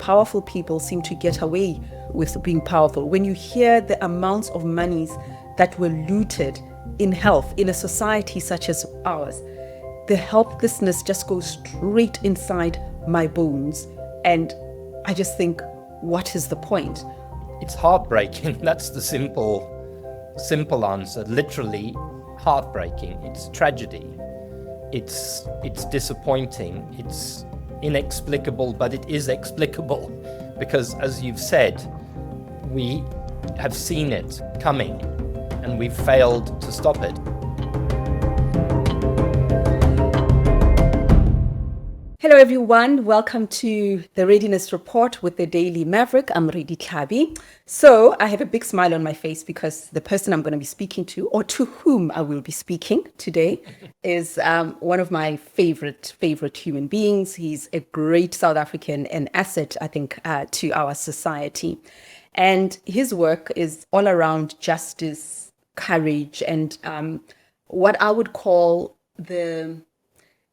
powerful people seem to get away with being powerful. When you hear the amounts of monies that were looted in health in a society such as ours, the helplessness just goes straight inside my bones. And I just think, what is the point? It's heartbreaking. That's the simple answer. Literally heartbreaking. It's tragedy. It's disappointing. It's inexplicable, but it is explicable because, as you've said, we have seen it coming and we've failed to stop it. Hello everyone, welcome to the Readiness Report with the Daily Maverick. I'm Redi Tlhabi. So I have a big smile on my face because the person I'm going to be speaking to, or to whom I will be speaking today, is one of my favorite human beings. He's a great South African, an asset, I think, to our society. And his work is all around justice, courage, and what I would call the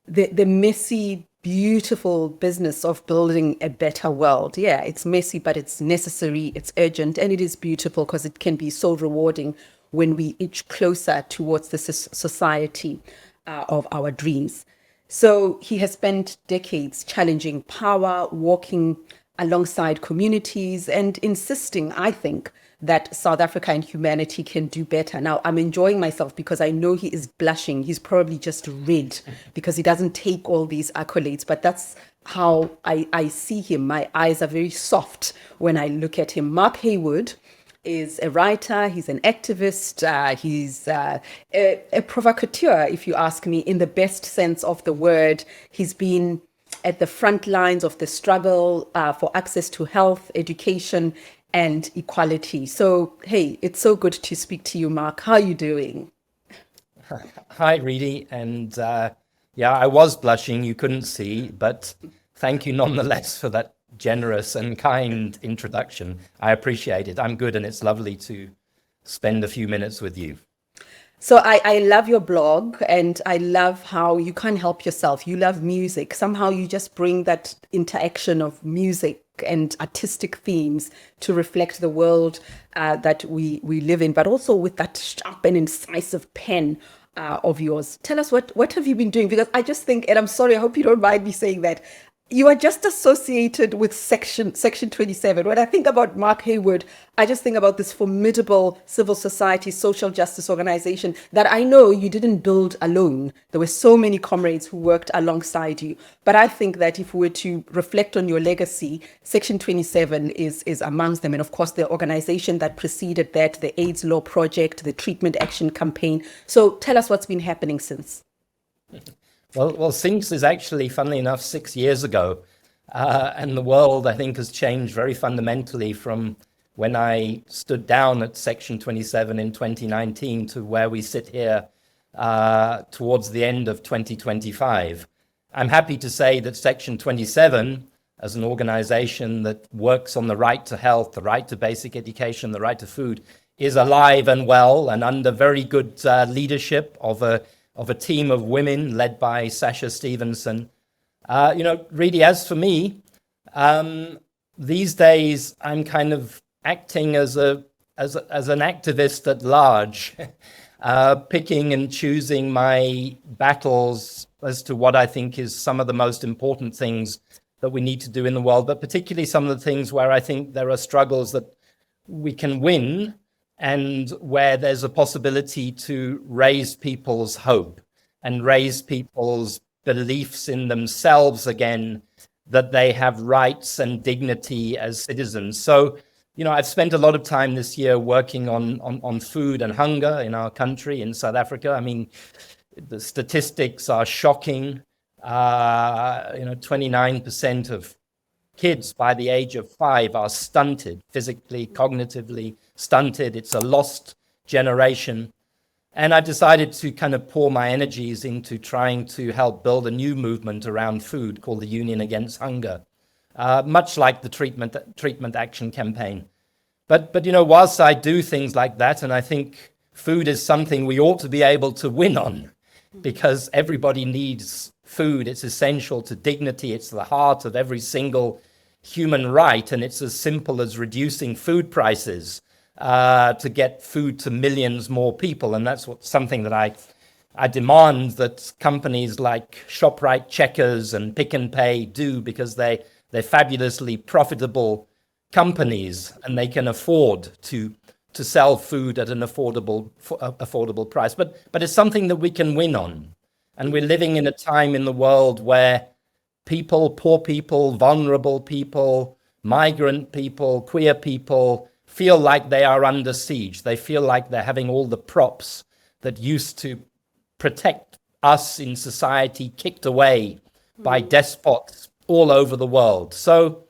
messy, beautiful business of building a better world. Yeah, it's messy, but it's necessary, it's urgent, and it is beautiful because it can be so rewarding when we inch closer towards the society of our dreams. So he has spent decades challenging power, walking alongside communities, and insisting, I think, that South Africa and humanity can do better. Now, I'm enjoying myself because I know he is blushing. He's probably just red because he doesn't take all these accolades, but that's how I see him. My eyes are very soft when I look at him. Mark Heywood is a writer, he's an activist, he's a provocateur, if you ask me, in the best sense of the word. He's been at the front lines of the struggle for access to health, education, and equality. So, hey, it's so good to speak to you, Mark. How are you doing? Hi, Redi. And yeah, I was blushing, you couldn't see, but thank you nonetheless for that generous and kind introduction. I appreciate it. I'm good, and it's lovely to spend a few minutes with you. So I love your blog, and I love how you can't help yourself. You love music. Somehow you just bring that interaction of music and artistic themes to reflect the world that we live in, but also with that sharp and incisive pen of yours. Tell us, what have you been doing? Because I just think, and I'm sorry, I hope you don't mind me saying that, you are just associated with Section 27. When I think about Mark Heywood, I just think about this formidable civil society, social justice organization that I know you didn't build alone. There were so many comrades who worked alongside you. But I think that if we were to reflect on your legacy, Section 27 is amongst them. And of course, the organization that preceded that, the AIDS Law Project, the Treatment Action Campaign. So tell us what's been happening since. Well, since is actually, funnily enough, 6 years ago. And the world, I think, has changed very fundamentally from when I stood down at Section 27 in 2019 to where we sit here towards the end of 2025. I'm happy to say that Section 27, as an organization that works on the right to health, the right to basic education, the right to food, is alive and well and under very good leadership of a team of women led by Sasha Stevenson. Really, as for me, these days I'm kind of acting as an activist at large, picking and choosing my battles as to what I think is some of the most important things that we need to do in the world, but particularly some of the things where I think there are struggles that we can win and where there's a possibility to raise people's hope and raise people's beliefs in themselves again, that they have rights and dignity as citizens. So, I've spent a lot of time this year working on food and hunger in our country, in South Africa. I mean, the statistics are shocking. 29% of kids by the age of 5 are stunted, physically, cognitively stunted. It's a lost generation. And I decided to kind of pour my energies into trying to help build a new movement around food called the Union Against Hunger, much like the treatment action campaign. But whilst I do things like that, and I think food is something we ought to be able to win on, because everybody needs food. It's essential to dignity. It's the heart of every single human right, and it's as simple as reducing food prices to get food to millions more people. And that's something that I demand that companies like ShopRite, Checkers, and Pick n Pay do, because they're fabulously profitable companies, and they can afford to sell food at an affordable price. But it's something that we can win on. And we're living in a time in the world where people, poor people, vulnerable people, migrant people, queer people, feel like they are under siege. They feel like they're having all the props that used to protect us in society kicked away by despots all over the world. So,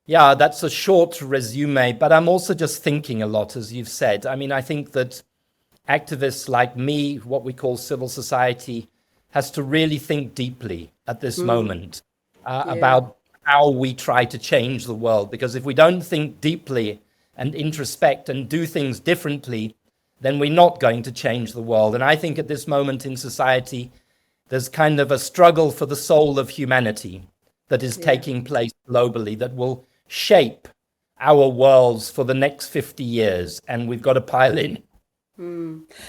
yeah, that's a short resume, but I'm also just thinking a lot, as you've said. I mean, I think that activists like me, what we call civil society, has to really think deeply at this moment about how we try to change the world. Because if we don't think deeply and introspect and do things differently, then we're not going to change the world. And I think at this moment in society, there's kind of a struggle for the soul of humanity that is taking place globally that will shape our worlds for the next 50 years. And we've got to pile in.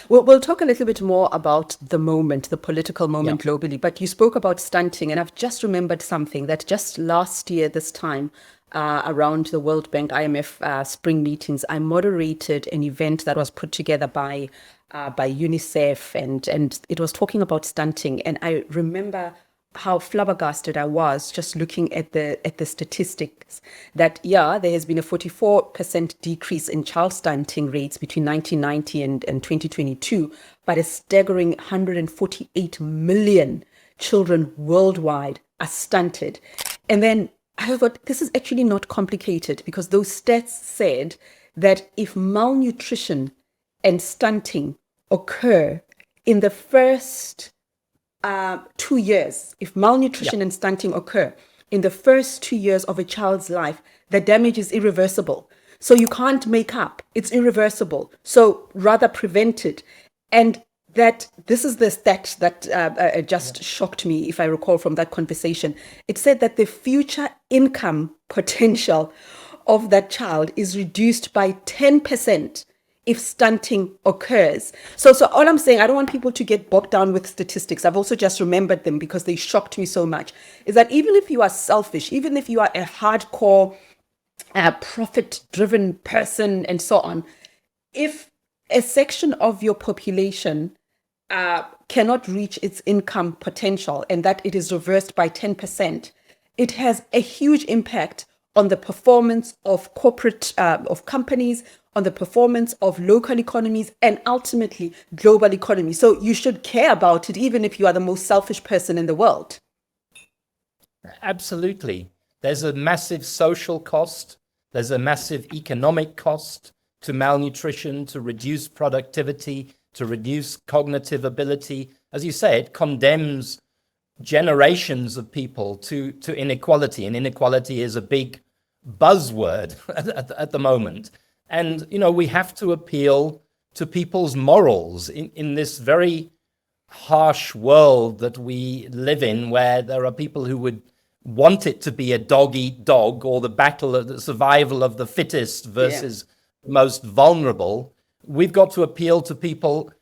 We'll talk a little bit more about the moment, the political moment globally, but you spoke about stunting, and I've just remembered something that just last year, this time, around the World Bank IMF spring meetings, I moderated an event that was put together by UNICEF, and it was talking about stunting. And I remember how flabbergasted I was just looking at the statistics that, there has been a 44% decrease in child stunting rates between 1990 and 2022, but a staggering 148 million children worldwide are stunted. And then I thought, this is actually not complicated, because those stats said that if malnutrition and stunting occur in the first 2 years, if malnutrition and stunting occur in the first 2 years of a child's life, the damage is irreversible. So you can't make up, it's irreversible. So rather prevent it. And that this is the stat that just shocked me, if I recall from that conversation. It said that the future income potential of that child is reduced by 10% if stunting occurs. So all I'm saying, I don't want people to get bogged down with statistics. I've also just remembered them because they shocked me so much, is that even if you are selfish, even if you are a hardcore profit-driven person and so on, if a section of your population cannot reach its income potential and that it is reversed by 10%, it has a huge impact on the performance of of companies, on the performance of local economies, and ultimately global economy. So you should care about it, even if you are the most selfish person in the world. Absolutely. There's a massive social cost. There's a massive economic cost to malnutrition, to reduce productivity, to reduce cognitive ability. As you say, it condemns generations of people to inequality, and inequality is a big buzzword at the moment. And, we have to appeal to people's morals in this very harsh world that we live in, where there are people who would want it to be a dog-eat-dog, or the battle of the survival of the fittest versus most vulnerable. We've got to appeal to people,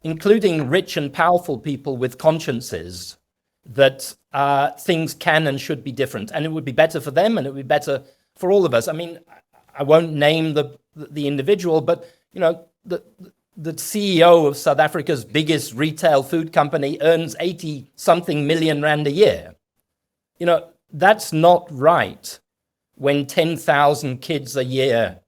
including rich and powerful people with consciences, that things can and should be different. And it would be better for them, and it would be better for all of us. I mean, I won't name the individual, but, the CEO of South Africa's biggest retail food company earns 80-something million rand a year. That's not right when 10,000 kids a year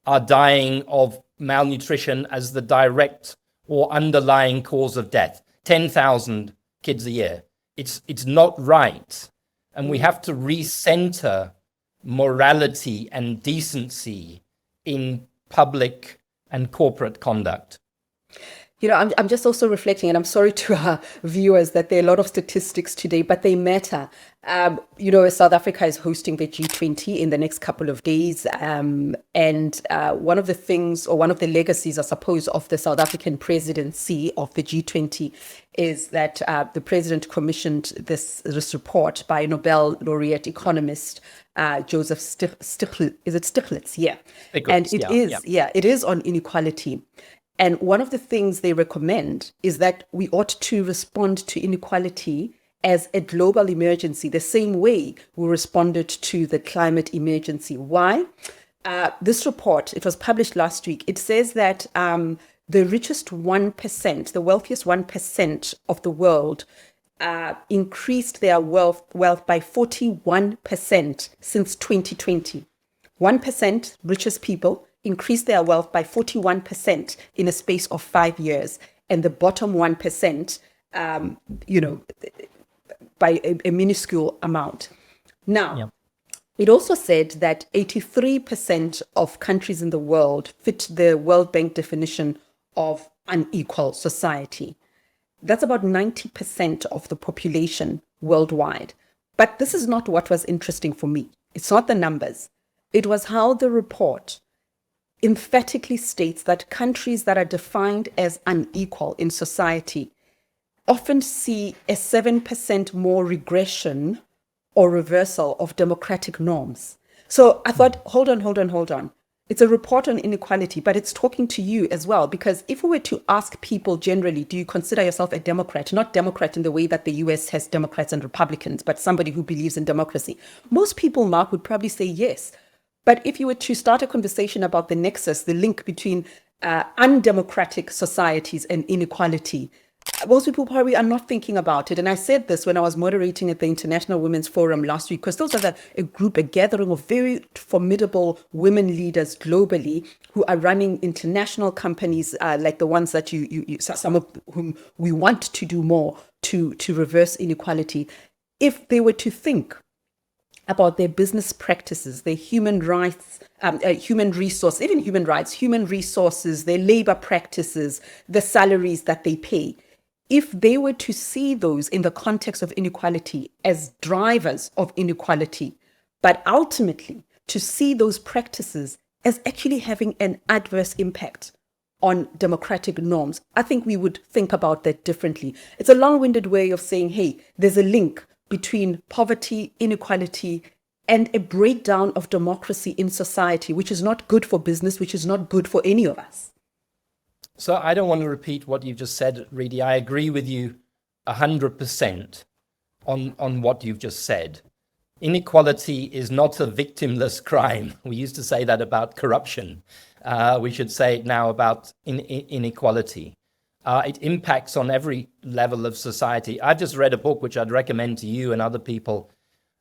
are dying of malnutrition as the direct or underlying cause of death. 10,000 kids a year. It's not right. And we have to recenter morality and decency in public and corporate conduct. I'm just also reflecting, and I'm sorry to our viewers that there are a lot of statistics today, but they matter. South Africa is hosting the G20 in the next couple of days. And one of the things, or one of the legacies, I suppose, of the South African presidency of the G20 is that the president commissioned this report by Nobel laureate economist Joseph Stiglitz. Is it Stiglitz? Yeah. And it is on inequality. And one of the things they recommend is that we ought to respond to inequality as a global emergency, the same way we responded to the climate emergency. Why? This report, it was published last week, it says that the richest 1%, the wealthiest 1% of the world increased their wealth by 41% since 2020. 1% richest people increased their wealth by 41% in a space of 5 years. And the bottom 1%, by a minuscule amount. Now, It also said that 83% of countries in the world fit the World Bank definition of unequal society. That's about 90% of the population worldwide. But this is not what was interesting for me. It's not the numbers. It was how the report emphatically states that countries that are defined as unequal in society often see a 7% more regression or reversal of democratic norms. So I thought, hold on. It's a report on inequality, but it's talking to you as well, because if we were to ask people generally, do you consider yourself a Democrat? Not Democrat in the way that the US has Democrats and Republicans, but somebody who believes in democracy. Most people, Mark, would probably say yes. But if you were to start a conversation about the nexus, the link between undemocratic societies and inequality, most people probably are not thinking about it. And I said this when I was moderating at the International Women's Forum last week, because those are a gathering of very formidable women leaders globally who are running international companies like the ones that some of whom we want to do more to reverse inequality. If they were to think about their business practices, their human rights, human resources, their labor practices, the salaries that they pay. If they were to see those in the context of inequality as drivers of inequality, but ultimately to see those practices as actually having an adverse impact on democratic norms, I think we would think about that differently. It's a long-winded way of saying, hey, there's a link between poverty, inequality, and a breakdown of democracy in society, which is not good for business, which is not good for any of us. So I don't want to repeat what you've just said, Redi. I agree with you 100% on what you've just said. Inequality is not a victimless crime. We used to say that about corruption. We should say it now about inequality. It impacts on every level of society. I just read a book which I'd recommend to you and other people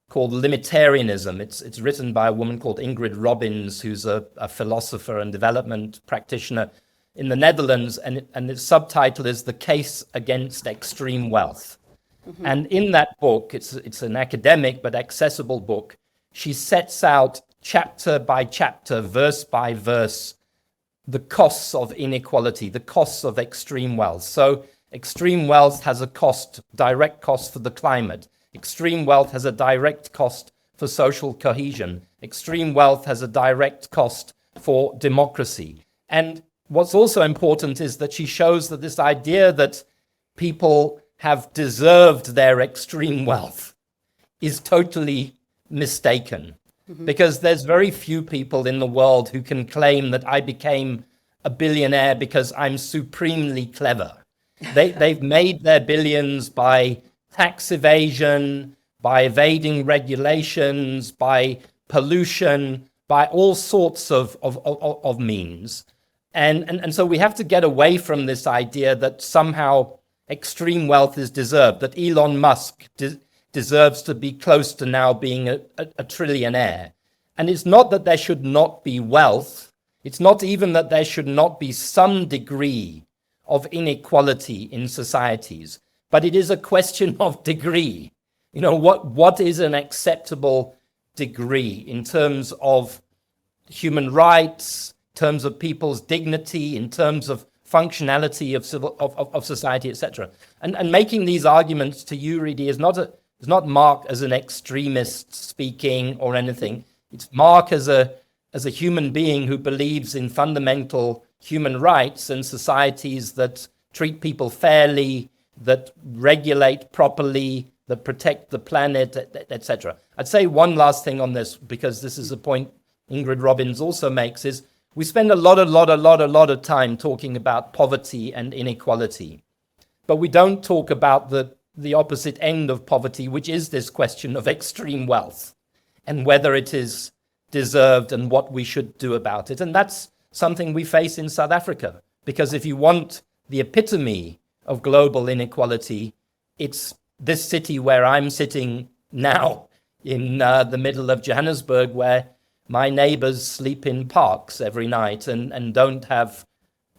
called Limitarianism. It's written by a woman called Ingrid Robbins, who's a philosopher and development practitioner in the Netherlands, and its subtitle is The Case Against Extreme Wealth. Mm-hmm. And in that book, it's an academic but accessible book, she sets out chapter by chapter, verse by verse, the costs of inequality, the costs of extreme wealth. So extreme wealth has a cost, direct cost for the climate. Extreme wealth has a direct cost for social cohesion. Extreme wealth has a direct cost for democracy. And what's also important is that she shows that this idea that people have deserved their extreme wealth is totally mistaken. Mm-hmm. Because there's very few people in the world who can claim that I became a billionaire because I'm supremely clever. They've made their billions by tax evasion, by evading regulations, by pollution, by all sorts of means. And so we have to get away from this idea that somehow extreme wealth is deserved, that Elon Musk deserves to be close to now being a trillionaire. And it's not that there should not be wealth. It's not even that there should not be some degree of inequality in societies. But it is a question of degree. You know, what is an acceptable degree in terms of human rights, in terms of people's dignity, in terms of functionality of of society, etc. And making these arguments to you, Redi, is not Mark as an extremist speaking or anything. It's Mark as a human being who believes in fundamental human rights and societies that treat people fairly, that regulate properly, that protect the planet, etc. I'd say one last thing on this, because this is a point Ingrid Robbins also makes, is we spend a lot of time talking about poverty and inequality, but we don't talk about the opposite end of poverty, which is this question of extreme wealth and whether it is deserved and what we should do about it. And that's something we face in South Africa, because if you want the epitome of global inequality, it's this city where I'm sitting now in the middle of Johannesburg, where my neighbors sleep in parks every night and don't have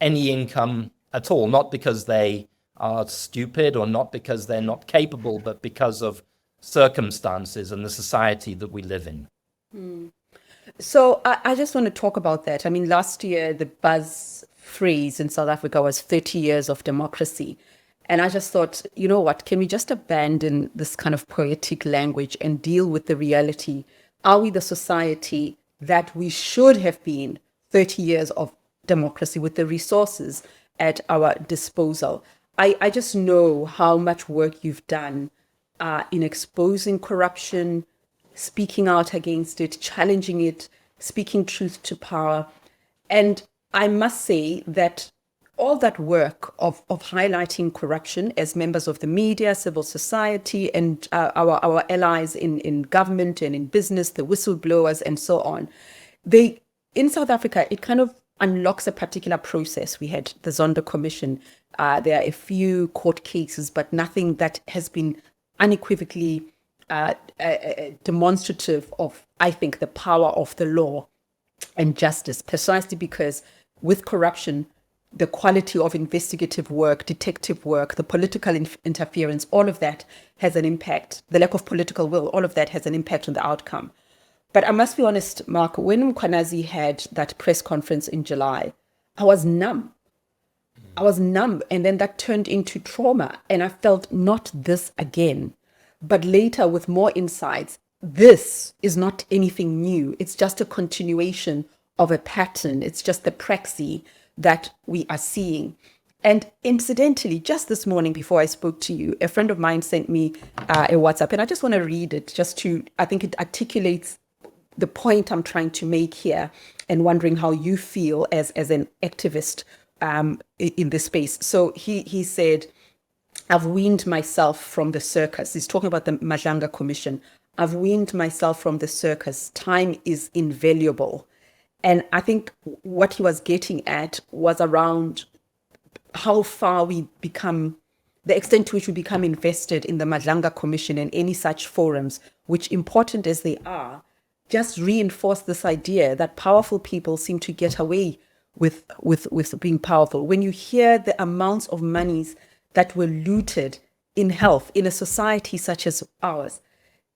any income at all, not because they are stupid or not because they're not capable, but because of circumstances and the society that we live in. So I just want to talk about that. I mean, last year, the buzz phrase in South Africa was 30 years of democracy. And I just thought, you know what, can we just abandon this kind of poetic language and deal with the reality? Are we the society that we should have been 30 years of democracy with the resources at our disposal? I just know how much work you've done in exposing corruption, speaking out against it, challenging it, speaking truth to power. And I must say that all that work of highlighting corruption as members of the media, civil society, and our allies in government and in business, the whistleblowers and so on, in South Africa, it kind of unlocks a particular process. We had the Zondo Commission. There are a few court cases, but nothing that has been unequivocally demonstrative of, I think, the power of the law and justice, precisely because with corruption, the quality of investigative work, detective work, the political interference, all of that has an impact. The lack of political will, all of that has an impact on the outcome. But I must be honest, Mark, when Mkhwanazi had that press conference in July, I was numb. And then that turned into trauma. And I felt, not this again. But later, with more insights, this is not anything new. It's just a continuation of a pattern. It's just the praxis that we are seeing. And incidentally, just this morning before I spoke to you, a friend of mine sent me a WhatsApp, and I just want to read it I think it articulates the point I'm trying to make here, and wondering how you feel as an activist in this space. So he said, I've weaned myself from the circus. He's talking about the Majanga Commission. I've weaned myself from the circus. Time is invaluable. And I think what he was getting at was around how far we become, the extent to which we become invested in the Majanga Commission and any such forums, which, important as they are, just reinforce this idea that powerful people seem to get away with being powerful. When you hear the amounts of monies that were looted in health in a society such as ours,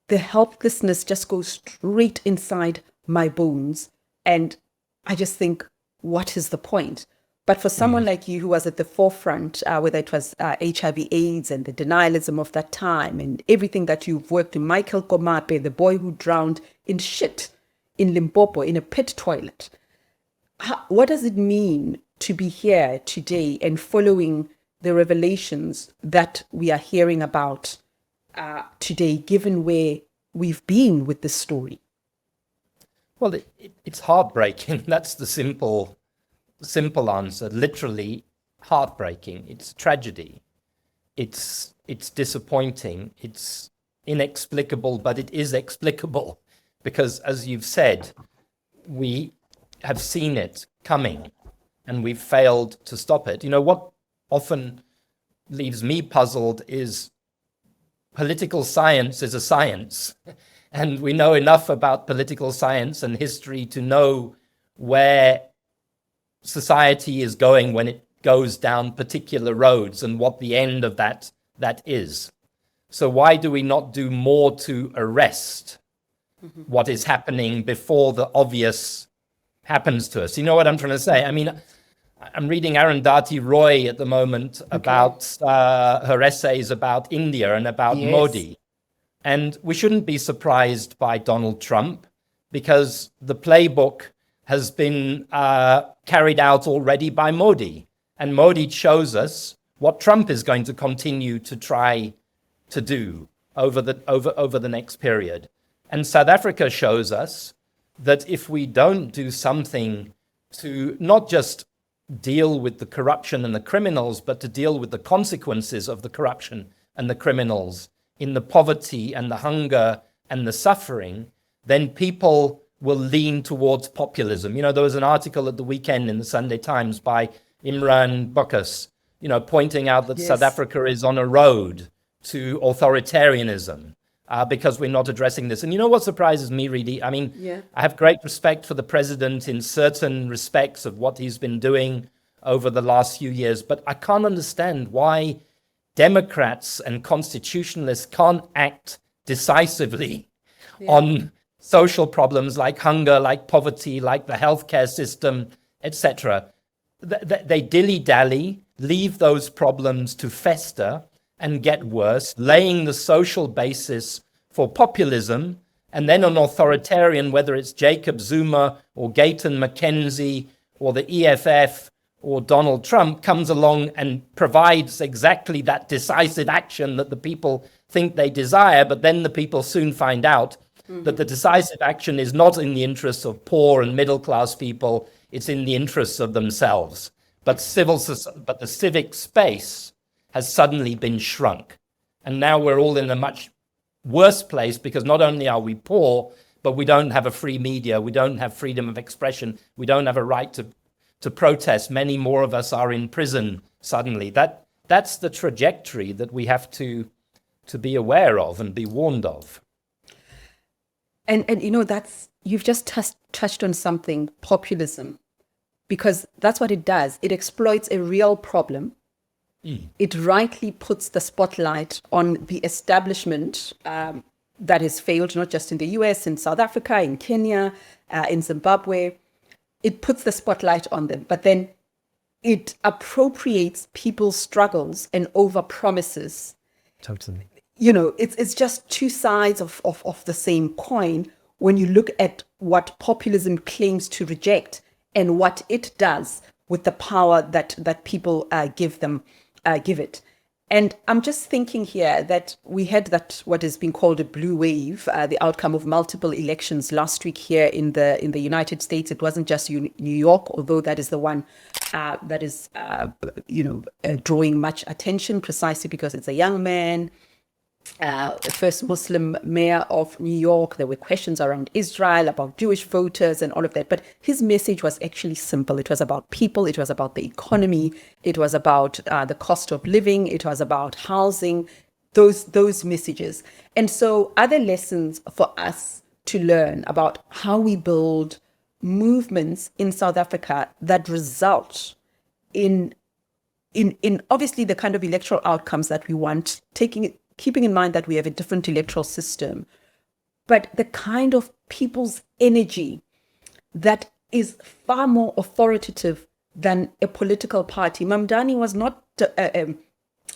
the helplessness just goes straight inside my bones. And I just think, what is the point? But for someone like you, who was at the forefront, whether it was HIV/AIDS and the denialism of that time and everything that you've worked in, Michael Komape, the boy who drowned in shit in Limpopo in a pit toilet. What does it mean to be here today and following the revelations that we are hearing about today, given where we've been with this story? Well, it's heartbreaking. That's the simple answer. Literally heartbreaking. It's tragedy. It's disappointing. It's inexplicable, but it is explicable because, as you've said, we have seen it coming and we've failed to stop it. You know, what often leaves me puzzled is political science is a science. And we know enough about political science and history to know where society is going when it goes down particular roads and what the end of that is. So why do we not do more to arrest what is happening before the obvious happens to us? You know what I'm trying to say? I mean, I'm reading Arundhati Roy at the moment about her essays about India and about Modi. And we shouldn't be surprised by Donald Trump, because the playbook has been carried out already by Modi. And Modi shows us what Trump is going to continue to try to do over the next period. And South Africa shows us that if we don't do something to not just deal with the corruption and the criminals, but to deal with the consequences of the corruption and the criminals in the poverty and the hunger and the suffering, then people will lean towards populism. You know, there was an article at the weekend in the Sunday Times by Imran Buckus, you know, pointing out that South Africa is on a road to authoritarianism because we're not addressing this. And you know what surprises me, Redi? I mean, I have great respect for the president in certain respects of what he's been doing over the last few years, but I can't understand why Democrats and constitutionalists can't act decisively on social problems like hunger, like poverty, like the healthcare system, etc. They dilly-dally, leave those problems to fester and get worse, laying the social basis for populism, and then an authoritarian, whether it's Jacob Zuma or Gayton McKenzie or the EFF or Donald Trump, comes along and provides exactly that decisive action that the people think they desire, but then the people soon find out that the decisive action is not in the interests of poor and middle-class people, it's in the interests of themselves. But the civic space has suddenly been shrunk. And now we're all in a much worse place, because not only are we poor, but we don't have a free media, we don't have freedom of expression, we don't have a right to protest. Many more of us are in prison suddenly. That's the trajectory that we have to be aware of and be warned of. And you know, you've just touched on something, populism, because that's what it does. It exploits a real problem. It rightly puts the spotlight on the establishment that has failed, not just in the US, in South Africa, in Kenya, in Zimbabwe. It puts the spotlight on them, but then it appropriates people's struggles and overpromises. Totally. You know, it's just two sides of the same coin when you look at what populism claims to reject and what it does with the power that people give it. And I'm just thinking here that we had what has been called a blue wave, the outcome of multiple elections last week here in the United States. It wasn't just New York, although that is the one that is drawing much attention, precisely because it's a young man, first Muslim mayor of New York. There were questions around Israel, about Jewish voters and all of that. But his message was actually simple. It was about people. It was about the economy. It was about the cost of living. It was about housing, those messages. And so other lessons for us to learn about how we build movements in South Africa that result in obviously the kind of electoral outcomes that we want, keeping in mind that we have a different electoral system, but the kind of people's energy that is far more authoritative than a political party. Mamdani was not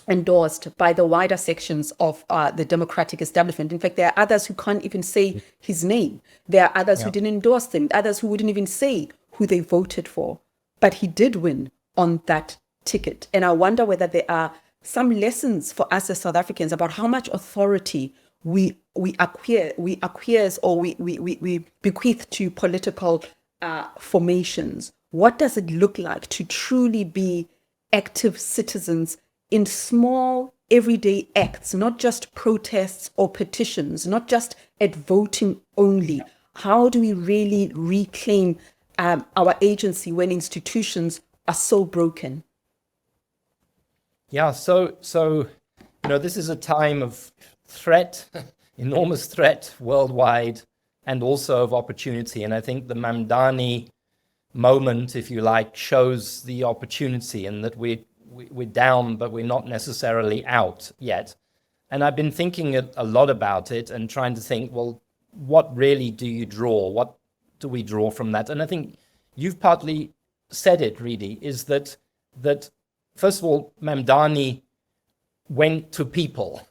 endorsed by the wider sections of the democratic establishment. In fact, there are others who can't even say his name. There are others who didn't endorse him, others who wouldn't even say who they voted for. But he did win on that ticket. And I wonder whether there are some lessons for us as South Africans about how much authority we acquiesce or we bequeath to political formations. What does it look like to truly be active citizens in small everyday acts, not just protests or petitions, not just at voting only? How do we really reclaim our agency when institutions are so broken? Yeah, so this is a time of threat, enormous threat worldwide, and also of opportunity. And I think the Mamdani moment, if you like, shows the opportunity, and that we're down, but we're not necessarily out yet. And I've been thinking a lot about it and trying to think, well, what really do you draw? What do we draw from that? And I think you've partly said it, Redi, is that first of all, Mamdani went to people.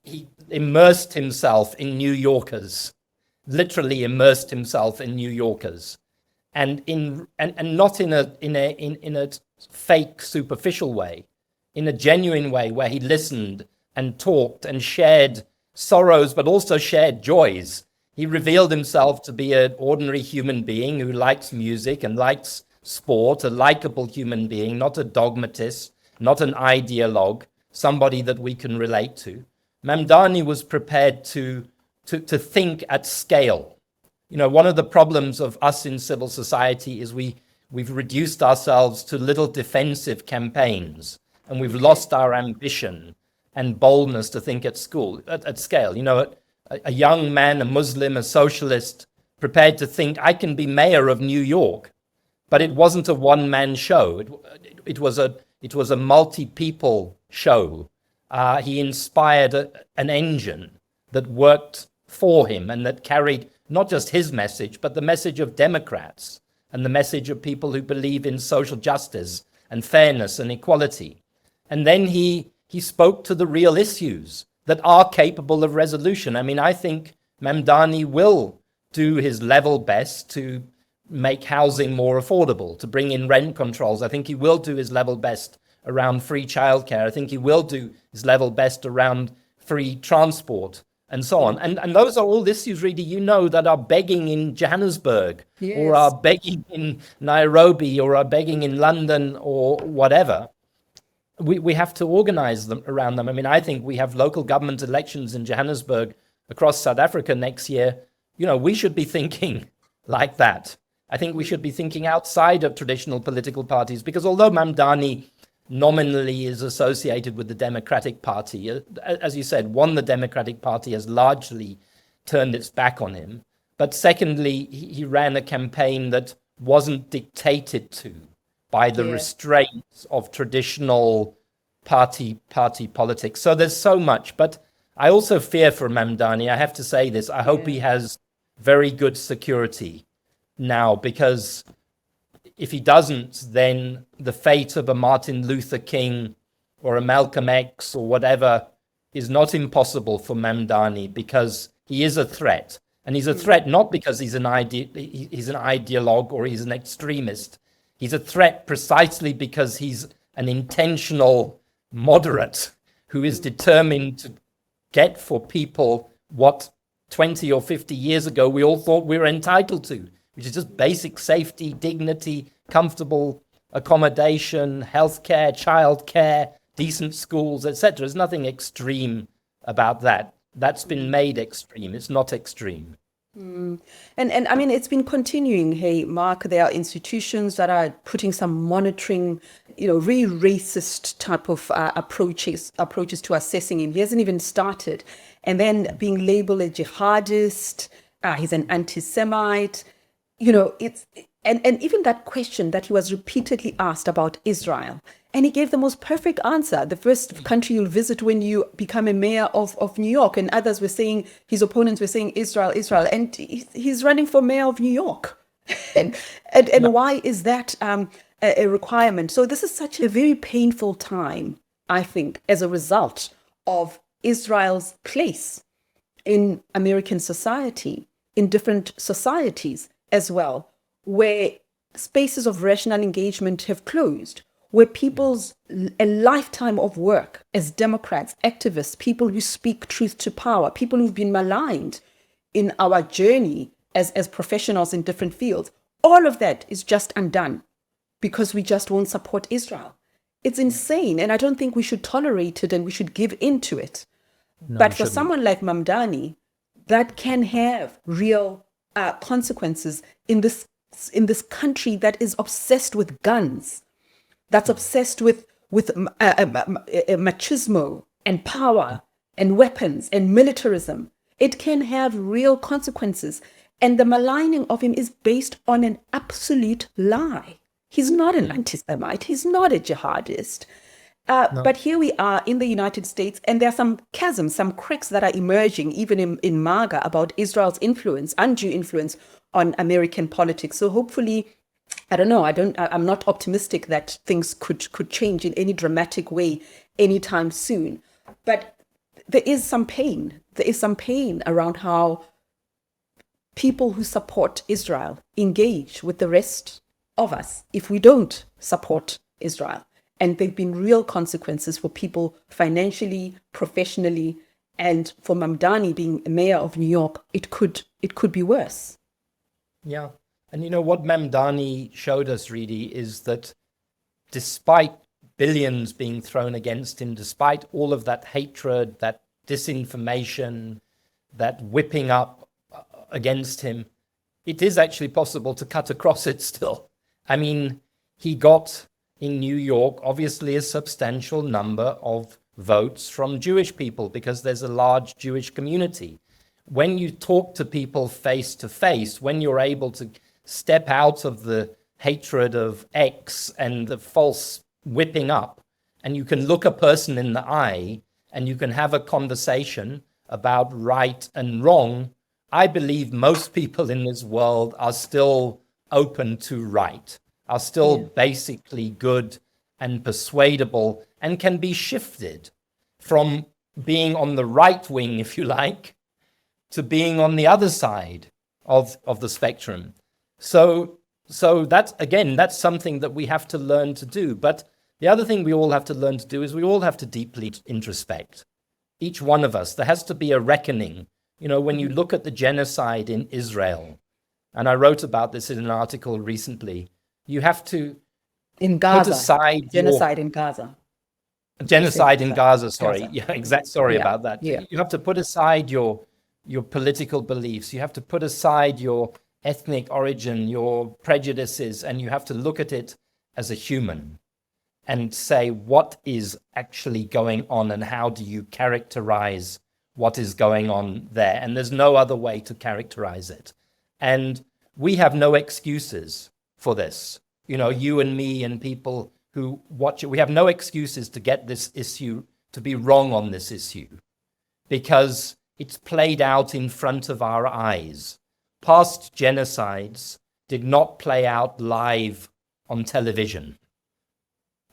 He immersed himself in New Yorkers, literally immersed himself in New Yorkers, and not in a fake superficial way, in a genuine way where he listened and talked and shared sorrows, but also shared joys. He revealed himself to be an ordinary human being who likes music and likes sport, a likable human being, not a dogmatist, not an ideologue, somebody that we can relate to. Mamdani was prepared to think at scale. One of the problems of us in civil society is we've reduced ourselves to little defensive campaigns, and we've lost our ambition and boldness to think at scale. A young man, a Muslim, a socialist, prepared to think, I can be mayor of New York. But it wasn't a one-man show. It was a multi-people show. He inspired an engine that worked for him and that carried not just his message, but the message of Democrats and the message of people who believe in social justice and fairness and equality. And then he spoke to the real issues that are capable of resolution. I think Mamdani will do his level best to make housing more affordable, to bring in rent controls. I think he will do his level best around free childcare. I think he will do his level best around free transport and so on. And those are all issues, really, that are begging in Johannesburg, yes, or are begging in Nairobi, or are begging in London, or whatever. We have to organize them around them. I think we have local government elections in Johannesburg across South Africa next year. We should be thinking like that. I think we should be thinking outside of traditional political parties, because although Mamdani nominally is associated with the Democratic Party, as you said, one, the Democratic Party has largely turned its back on him. But secondly, he ran a campaign that wasn't dictated to by the restraints of traditional party politics. So there's so much. But I also fear for Mamdani. I have to say this. I hope he has very good security now, because if he doesn't, then the fate of a Martin Luther King or a Malcolm X or whatever is not impossible for Mamdani, because he is a threat. And he's a threat not because he's an ideologue or he's an extremist. He's a threat precisely because he's an intentional moderate who is determined to get for people what 20 or 50 years ago we all thought we were entitled to, which is just basic safety, dignity, comfortable accommodation, healthcare, childcare, decent schools, etc. There's nothing extreme about that. That's been made extreme. It's not extreme. And it's been continuing. Hey, Mark, there are institutions that are putting some monitoring, really racist type of approaches to assessing him. He hasn't even started. And then being labeled a jihadist, he's an anti-Semite, and even that question that he was repeatedly asked about Israel. And he gave the most perfect answer. The first country you'll visit when you become a mayor of New York. And others were saying, his opponents were saying Israel. And he's running for mayor of New York. and why is that a requirement? So this is such a very painful time, I think, as a result of Israel's place in American society, in different societies as well, where spaces of rational engagement have closed, where a lifetime of work as Democrats, activists, people who speak truth to power, people who've been maligned in our journey as professionals in different fields, all of that is just undone because we just won't support Israel. It's insane, and I don't think we should tolerate it and we should give in to it. No, but for someone like Mamdani, that can have real consequences in this country that is obsessed with guns, that's obsessed with machismo and power and weapons and militarism. It can have real consequences. And the maligning of him is based on an absolute lie. He's not an anti-Semite. He's not a jihadist. No. But here we are in the United States, and there are some chasms, some cracks that are emerging, even in MAGA, about Israel's influence, undue influence on American politics. So hopefully I don't know. I'm not optimistic that things could change in any dramatic way anytime soon. But there is some pain. There is some pain around how people who support Israel engage with the rest of us if we don't support Israel. And there have been real consequences for people financially, professionally, and for Mamdani being mayor of New York, it could be worse. Yeah. And you know what Mamdani showed us, Redi, is that despite billions being thrown against him, despite all of that hatred, that disinformation, that whipping up against him, it is actually possible to cut across it still. I mean, he got in New York, obviously, a substantial number of votes from Jewish people because there's a large Jewish community. When you talk to people face to face, when you're able to step out of the hatred of X and the false whipping up, and you can look a person in the eye and you can have a conversation about right and wrong, I believe most people in this world are still open to right, are still basically good and persuadable and can be shifted from being on the right wing, if you like, to being on the other side of the spectrum. So that's something that we have to learn to do. But the other thing we all have to learn to do is we all have to deeply introspect. Each one of us, there has to be a reckoning. You know, when you look at the genocide in Israel, and I wrote about this in an article recently, you have to in Gaza, put aside genocide in Gaza. Genocide in Gaza, sorry. Gaza. Yeah, exact. Sorry about that. Yeah. You have to put aside your political beliefs. You have to put aside your ethnic origin, your prejudices, and you have to look at it as a human and say what is actually going on and how do you characterize what is going on there. And there's no other way to characterize it. And we have no excuses for this. You know, you and me and people who watch it, we have no excuses to get this issue, to be wrong on this issue, because it's played out in front of our eyes. Past genocides did not play out live on television.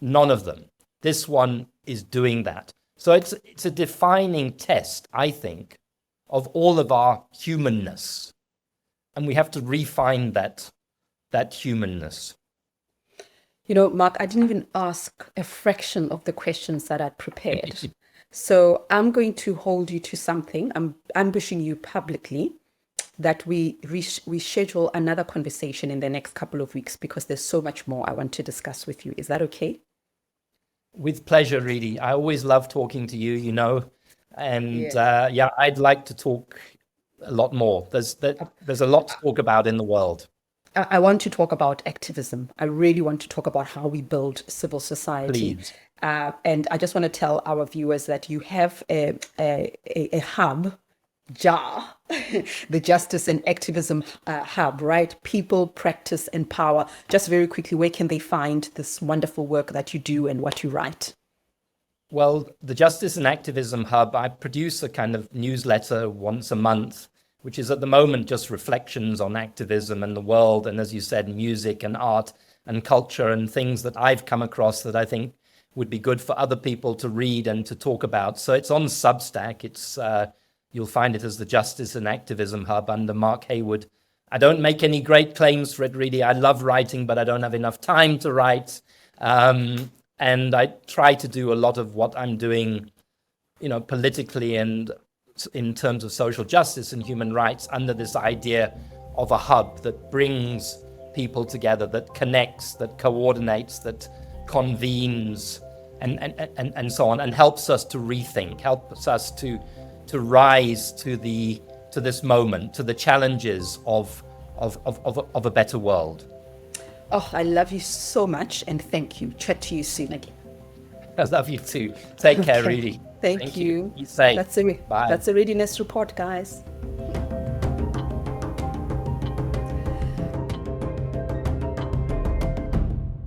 None of them. This one is doing that. So it's a defining test, I think, of all of our humanness. And we have to refine that humanness. You know, Mark, I didn't even ask a fraction of the questions that I'd prepared. So I'm going to hold you to something. I'm ambushing you publicly that we schedule another conversation in the next couple of weeks because there's so much more I want to discuss with you. Is that okay? With pleasure, Redi. I always love talking to you, you know. And I'd like to talk a lot more. There's a lot to talk about in the world. I want to talk about activism. I really want to talk about how we build civil society. Please. And I just want to tell our viewers that you have a hub, JAR, the Justice and Activism Hub, right? People, Practice, and Power. Just very quickly, where can they find this wonderful work that you do and what you write? Well, the Justice and Activism Hub, I produce a kind of newsletter once a month, which is at the moment just reflections on activism and the world. And as you said, music and art and culture and things that I've come across that I think would be good for other people to read and to talk about. So it's on Substack. It's you'll find it as the Justice and Activism Hub under Mark Heywood. I don't make any great claims for it, really. I love writing, but I don't have enough time to write. And I try to do a lot of what I'm doing, you know, politically and in terms of social justice and human rights under this idea of a hub that brings people together, that connects, that coordinates, that convenes, and so on, and helps us to rethink, helps us to rise to this moment, to the challenges of a better world. Oh, I love you so much, and thank you. Chat to you soon again. I love you too. Take care, Redi. Thank you. Be safe. Bye. That's a Readiness Report, guys.